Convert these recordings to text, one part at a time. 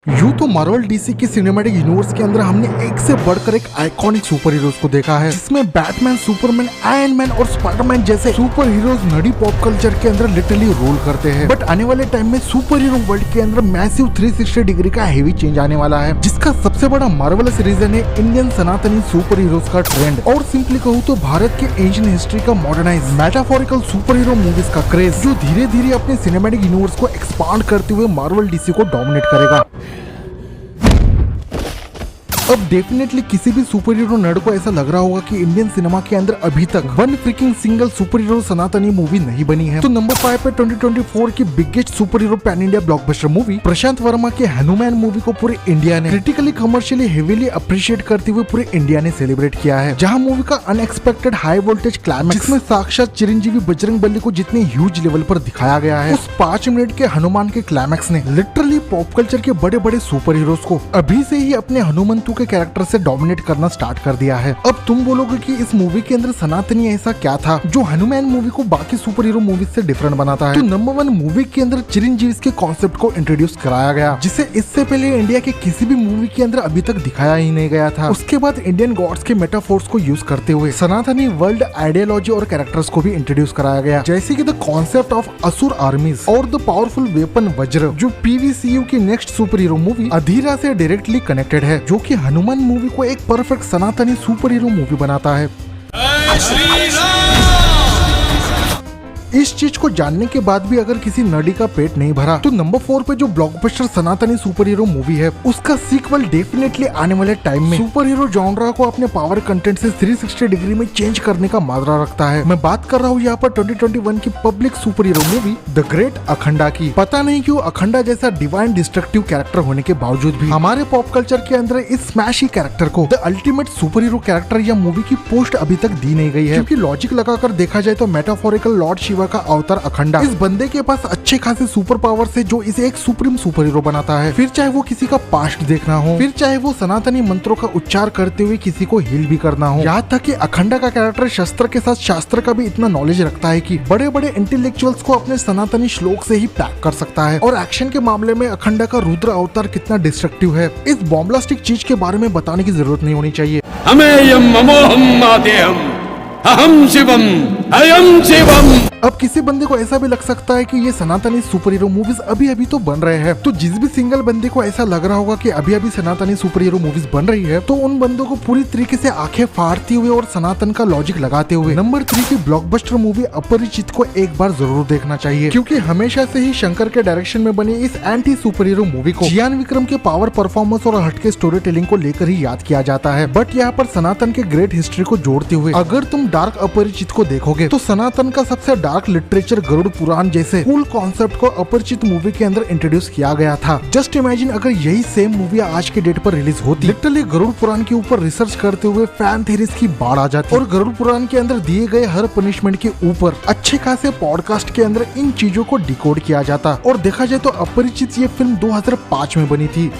यूं तो Marvel DC की सिनेमैटिक यूनिवर्स के अंदर हमने एक से बढ़कर एक आइकॉनिक सुपर हीरोज को देखा है, जिसमें बैटमैन, सुपरमैन, आयरन मैन और स्पाइडरमैन जैसे सुपर हीरोज नडी पॉप कल्चर के अंदर लिटरली रोल करते हैं। बट आने वाले टाइम में सुपर हीरो वर्ल्ड के अंदर मैसिव 360 डिग्री का हेवी चेंज आने वाला है, जिसका सबसे बड़ा मार्वलस रीजन है इंडियन सनातनी सुपर हीरोज का ट्रेंड, और सिंपली कहूँ तो भारत के एंशिएंट हिस्ट्री का modernise metaphorical super hero movies का क्रेज, जो धीरे धीरे अपने सिनेमैटिक यूनिवर्स को एक्सपांड करते हुए मार्वल डीसी को डोमिनेट करेगा। अब डेफिनेटली किसी भी सुपर हीरो नर्ड को ऐसा लग रहा होगा कि इंडियन सिनेमा के अंदर अभी तक one freaking single super hero सनातनी मूवी नहीं बनी है। तो नंबर 5 पे 2024 की biggest super hero pan India blockbuster movie Prashant Varma के हनुमान मूवी को पूरे इंडिया ने क्रिटिकली कमर्शियली हेवीली अप्रिशिएट करते हुए पूरे इंडिया ने सेलिब्रेट किया है, जहां मूवी का अनएक्सपेक्टेड हाई वोल्टेज क्लाइमैक्स, जिसमें साक्षात चिरंजीवी बजरंगबली को जितने ह्यूज लेवल पर दिखाया गया है, उस 5 मिनट के हनुमान के क्लाइमैक्स ने लिटरली पॉप कल्चर के बड़े बड़े सुपर हीरोज को अभी से ही अपने हनुमंतु के कैरेक्टर से डोमिनेट करना स्टार्ट कर दिया है। अब तुम बोलोगे कि इस मूवी के अंदर सनातनी ऐसा क्या था जो हनुमान मूवी को बाकी सुपर हीरो मूवी से डिफरेंट बनाता है। तो नंबर 1 मूवी के अंदर चिरंजीवी के कॉन्सेप्ट को इंट्रोड्यूस कराया गया, जिसे इससे पहले इंडिया के किसी भी मूवी के अंदर अभी तक दिखाया ही नहीं गया था। उसके बाद इंडियन गॉड्स के मेटाफोर्स को यूज करते हुए सनातनी वर्ल्ड आइडियोलॉजी और कैरेक्टर्स को भी इंट्रोड्यूस कराया गया, जैसे कि द कॉन्सेप्ट ऑफ असुर आर्मीज और द पावरफुल वेपन वज्र, जो पीवीसीयू की नेक्स्ट सुपर हीरो मूवी अधीरा से डायरेक्टली कनेक्टेड है, जो कि हनुमान मूवी को एक परफेक्ट सनातनी सुपर हीरो मूवी बनाता है। इस चीज को जानने के बाद भी अगर किसी नर्डी का पेट नहीं भरा, तो नंबर 4 पे जो ब्लॉकबस्टर सनातनी सुपर हीरो मूवी है, उसका सीक्वल डेफिनेटली आने वाले टाइम में सुपर हीरो जॉनरा को अपने पावर कंटेंट से 360 डिग्री में चेंज करने का माजरा रखता है। मैं बात कर रहा हूँ यहाँ पर 2021 की public super hero movie the great Akhanda की। पता नहीं क्यों अखंडा जैसा डिवाइन डिस्ट्रक्टिव कैरेक्टर होने के बावजूद भी हमारे पॉप कल्चर के अंदर इस स्मैशी कैरेक्टर को the ultimate super hero character या मूवी की पोस्ट अभी तक दी नहीं गई है, क्योंकि लॉजिक लगाकर देखा जाए तो मेटाफोरिकल लॉर्ड शिवा का अवतार अखंडा इस बंदे के पास अच्छे खासे सुपर पावर से जो इसे एक सुप्रीम सुपर हीरो बनाता है। फिर चाहे वो किसी का पास्ट देखना हो, फिर चाहे वो सनातनी मंत्रों का उच्चार करते हुए किसी को हील भी करना हो, यहाँ तक कि अखंडा का कैरेक्टर शस्त्र के साथ शास्त्र का भी इतना नॉलेज रखता है कि बड़े बड़े इंटेलेक्चुअल्स को अपने सनातनी श्लोक से ही पैक कर सकता है। और एक्शन के मामले में अखंडा का रुद्र अवतार कितना डिस्ट्रक्टिव है, इस बॉम्ब्लास्टिक चीज के बारे में बताने की जरूरत नहीं होनी चाहिए। अहम शिवम अयम शिवम। अब किसी बंदे को ऐसा भी लग सकता है कि ये सनातनी सुपर हीरो मूवीज अभी अभी तो बन रहे हैं, तो जिस भी सिंगल बंदे को ऐसा लग रहा होगा कि अभी अभी सनातनी सुपर हीरो मूवीज बन रही है, तो उन बंदों को पूरी तरीके से आंखें फाड़ते हुए और सनातन का लॉजिक लगाते हुए नंबर 3 की ब्लॉकबस्टर मूवी अपरिचित को एक बार जरूर देखना चाहिए, क्योंकि हमेशा से ही शंकर के डायरेक्शन में बनी इस एंटी सुपर हीरो मूवी को जियान विक्रम के पावर परफॉर्मेंस और हटके स्टोरी टेलिंग को लेकर ही याद किया जाता है। बट यहाँ पर सनातन के ग्रेट हिस्ट्री को जोड़ते हुए अगर तुम डार्क अपरिचित को देखोगे, तो सनातन का सबसे डार्क लिटरेचर गरुड़ पुराण जैसे कूल कॉन्सेप्ट को अपरिचित मूवी के अंदर इंट्रोड्यूस किया गया था। जस्ट इमेजिन अगर यही सेम मूवी आज के डेट पर रिलीज होती, लिटरली गरुड़ पुराण के ऊपर रिसर्च करते हुए फैन थ्योरीज की बाढ़ आ जाती, और गरुड़ पुराण के अंदर दिए गए हर पनिशमेंट के ऊपर अच्छे खासे पॉडकास्ट के अंदर इन चीजों को डिकोड किया जाता। और देखा जाए तो अपरिचित ये फिल्म 2005 में बनी थी।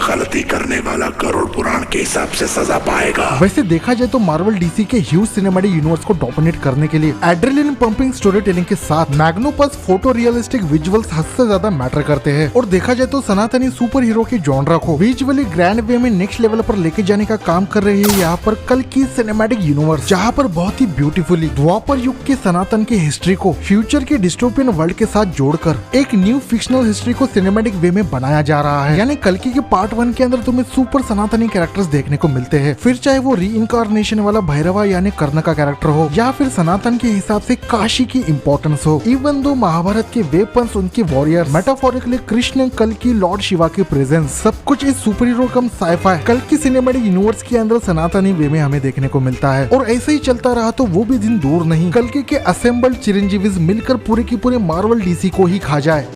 गलती करने वाला गरुड़ पुराण के हिसाब से सजा पाएगा। वैसे देखा जाए तो मार्वल डीसी के ह्यूज सिनेमैटिक यूनिवर्स को डोमिनेट करने के लिए एड्रेनलिन पंपिंग स्टोरी टेलिंग के साथ मैग्नोपस फोटो रियलिस्टिक विजुअल्स हद से ज्यादा मैटर करते हैं। और देखा जाए तो सनातनी सुपर हीरो के जॉनरा को विजुअली ग्रैंड वे में नेक्स्ट लेवल पर लेके जाने का काम कर रही है यहाँ पर कल की सिनेमैटिक यूनिवर्स, जहाँ पर बहुत ही ब्यूटीफुली द्वापर युग के सनातन की हिस्ट्री को फ्यूचर के डिस्टोपियन वर्ल्ड के साथ जोड़कर एक न्यू फिक्शनल हिस्ट्री को सिनेमैटिक वे में बनाया जा रहा है। यानी कल्कि के पार्ट 1 के अंदर तुम्हें सुपर सनातनी कैरेक्टर्स देखने को मिलते हैं, फिर चाहे वो रीइंकारनेशन वाला भैरवा यानी कर्ण का कैरेक्टर हो, या फिर सनातन के हिसाब से काशी की इंपॉर्टेंस हो। इवन दो महाभारत के वेपन्स, उनके वॉरियर्स, मेटाफोरिकली कृष्ण, कल्कि, लॉर्ड शिवा की प्रेजेंस, सब कुछ इस सुपर हीरो कम साइफाई कल्कि सिनेमैटिक यूनिवर्स के अंदर सनातनी वे में हमें देखने को मिलता है। और ऐसे ही चलता रहा तो वो भी दिन दूर नहीं, कल्कि के असेंबल्ड चिरंजीवीज मिलकर पूरे की पूरे मार्वल डीसी को ही खा जाए।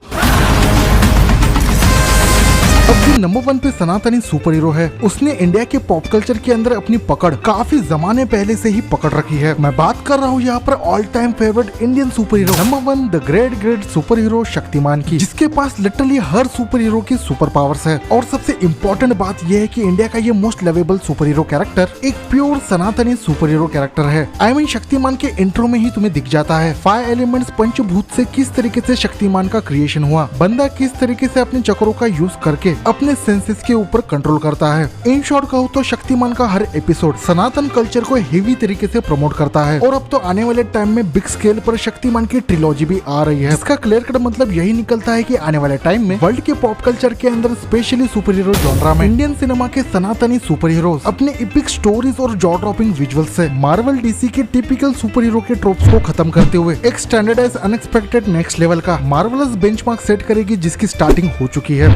अब जो नंबर 1 पे सनातनी सुपर हीरो है, उसने इंडिया के पॉप कल्चर के अंदर अपनी पकड़ काफी जमाने पहले से ही पकड़ रखी है। मैं बात कर रहा हूँ यहाँ पर all time favourite Indian super hero number 1 the great super hero Shaktimaan की, जिसके पास लिटरली हर सुपर हीरो की सुपर पावर्स है। और सबसे इम्पोर्टेंट बात यह है कि इंडिया का ये most lovable super hero character एक प्योर सनातनी सुपर हीरो कैरेक्टर है। आई मीन शक्तिमान के इंट्रो में ही तुम्हें दिख जाता है 5 एलिमेंट्स पंचभूत से किस तरीके से शक्तिमान का क्रिएशन हुआ, बंदा किस तरीके से अपने चक्रों का यूज करके अपने सेंसेस के ऊपर कंट्रोल करता है। इन शॉर्ट कहूँ तो शक्तिमान का हर एपिसोड सनातन कल्चर को हेवी तरीके से प्रमोट करता है और अब तो आने वाले टाइम में बिग स्केल पर शक्तिमान की ट्रिलॉजी भी आ रही है। इसका क्लियर कट मतलब यही निकलता है कि आने वाले टाइम में वर्ल्ड के पॉप कल्चर के अंदर स्पेशली सुपर हीरो जॉनरा में इंडियन सिनेमा के सनातनी सुपर हीरोज अपने इपिक स्टोरीज और जॉ ड्रॉपिंग विजुअल्स से मार्वल डीसी के टिपिकल सुपर हीरो के ट्रोप्स को खत्म करते हुए एक स्टैंडर्डाइज अनएक्सपेक्टेड नेक्स्ट लेवल का मार्वलस बेंचमार्क सेट करेगी, जिसकी स्टार्टिंग हो चुकी है।